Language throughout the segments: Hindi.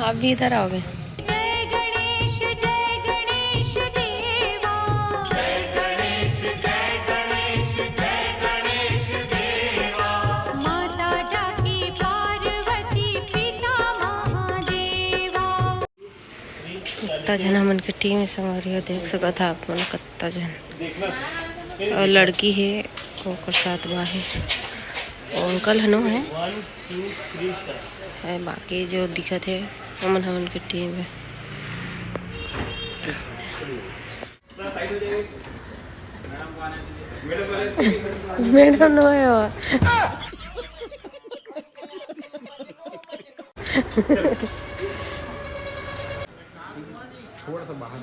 आप भी इधर आओगे? जय गणेश देवा, जय गणेश देवा, माता जाकी पार्वती पिता महादेवा। कत्ता जन मन के टीम में संगरियो देख सकत था आप मन कत्ता जन और लड़की है ओकर साथ बा है और अंकल हनो है बाकी जो दिखत है हमन हमन के टीम है। मैडम नो है वो। थोड़ा सा बाहर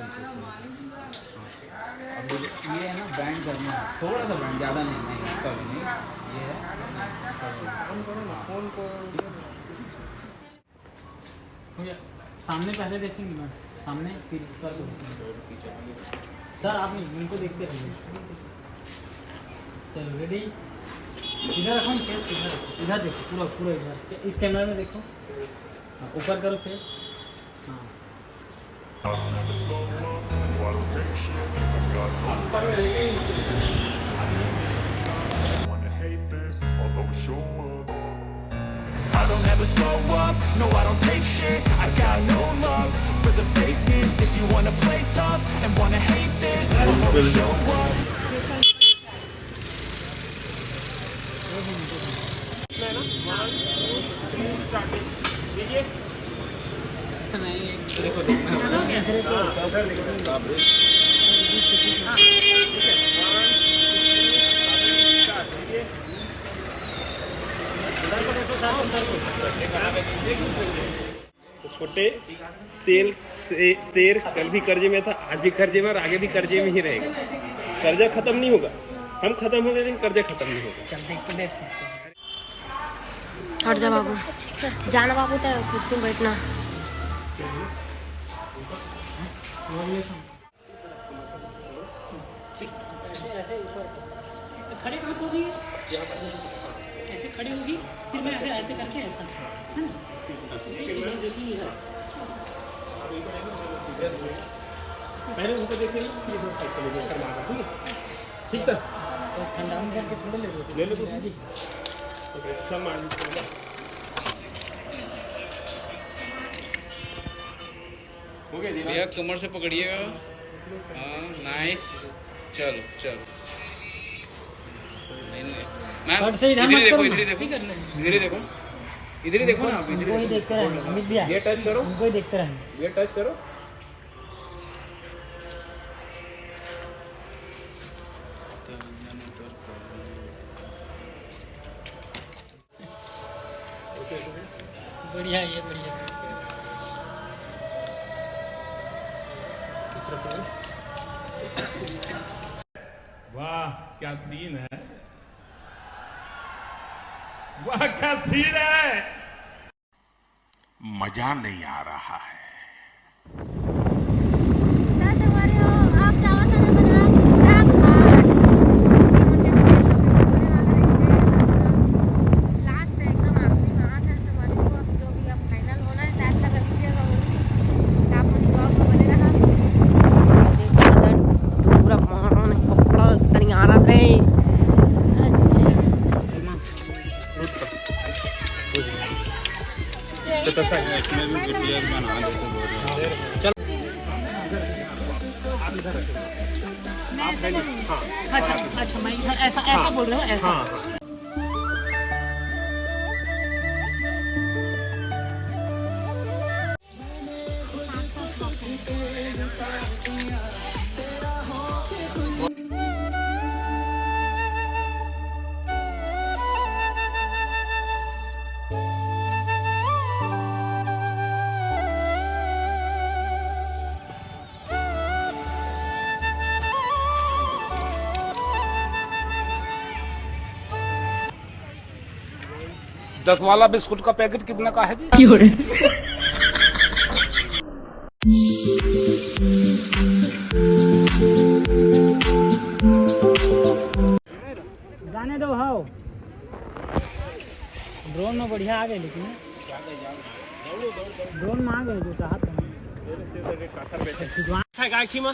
अब ये है ना बैंड करना है, थोड़ा सा बैंड, ज़्यादा नहीं, नहीं इसका भी नहीं, ये है फोन को हो गया। सामने पहले देखेंगे ना, सामने फिर सर आप नहीं इनको देखते रहिए। चलो रेडी, इधर रखो फेस, इधर देखो, पूरा पूरा इधर इस कैमरा में देखो, ऊपर करो फेस। हाँ I'll never slow up, no I don't take shit, I got no I wanna hate this, I'll always show up. I don't ever slow up, no I don't take shit, I got no love for the fakeness. If you wanna play tough and wanna hate this, I'll always show up. देखो देखो तो छोटे शेर कल भी कर्जे में था, आज भी कर्जे में और आगे भी कर्जे में ही रहेगा। कर्जा खत्म नहीं होगा, हम खत्म हो गए लेकिन कर्जा खत्म नहीं होगा। हट जा बाबू, जाना बाबू तो कुर्सी में बैठना। खड़े कहाँ होगी, ऐसे खड़ी होगी, फिर मैं ऐसे ऐसे करके ऐसा है ना, इसे इधर देखिए इधर, पहले उनको देखिए फिर इधर साइड पे लेके मारना, ठीक है? ठीक सर, तो ठंडा में करके थोड़ा ले लो तो जी, अच्छा मान हो गया जी। भैया कमर से पकड़िएगा, हाँ नाइस, चलो चलो मैम, कट से इधर इधर ही मत देखो, करो इधर ही ना, देखो, ठीक है ना? इधर ही देखो, इधर ही देखो ना आप, इधर उनको ही ही देखते रहेंगे, अमित भैया ये टच करो, उनको ही देखते रहेंगे। ये टच करो, बढ़िया ये बढ़िया। वाह क्या सीन है, वाह क्या सीन है, मजा नहीं आ रहा है। इसमें भी वीडियो बना देते चल अच्छा अच्छा, मैं इधर ऐसा ऐसा बोल रहा हूँ, ऐसा दस वाला बिस्कुट का पैकेट कितने का है जी? जाने दो हाओ, ड्रोन में बढ़िया आ गए लेकिन ड्रोन मांग है जो चाहत है है गायकी में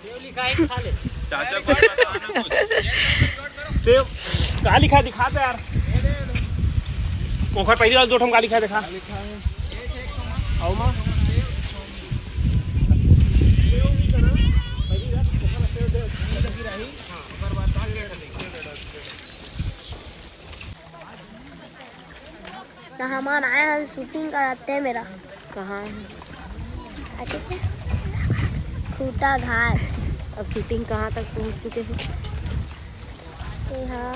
सेव लिखा है खा ले सेव कहाँ लिखा है दिखा दे यार ओखर पहली बार 2 ठम का लिखा है दिखा आओ माँ मेहमान आए हैं शूटिंग कराते हैं मेरा कहाँ अच्छे से खूटा घाट अब शूटिंग कहाँ तक पहुँच चुके हो? यहाँ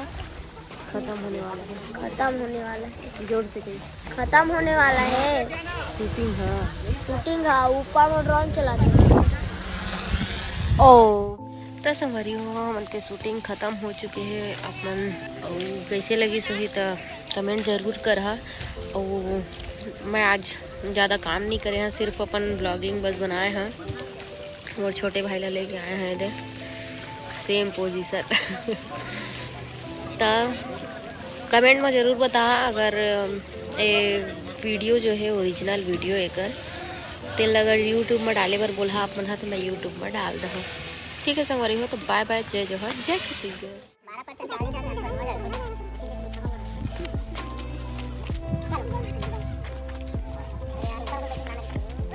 खत्म होने वाला है। खत्म होने वाला है जोर से कही खत्म होने वाला है शूटिंग है। शूटिंग है ऊपर में ड्रोन चलाते हैं ओ तो संवरी हो हमन के शूटिंग खत्म हो चुके हैं अपन और कैसे लगी सही तो कमेंट ज़रूर करहा। और मैं आज ज़्यादा काम नहीं करे हैं सिर्फ अपन ब्लॉगिंग बस बनाए हैं और छोटे भाई ला लेके आए हैं इधर सेम पोजीशन तो कमेंट में ज़रूर बता अगर ये वीडियो जो है ओरिजिनल वीडियो एकर तेल अगर यूट्यूब में डाले बर बोला आप मन तो मैं यूट्यूब में डाल दूँ। ठीक है संगवारी हो तो बाय बाय जय जोहर जय छत्तीसगढ़।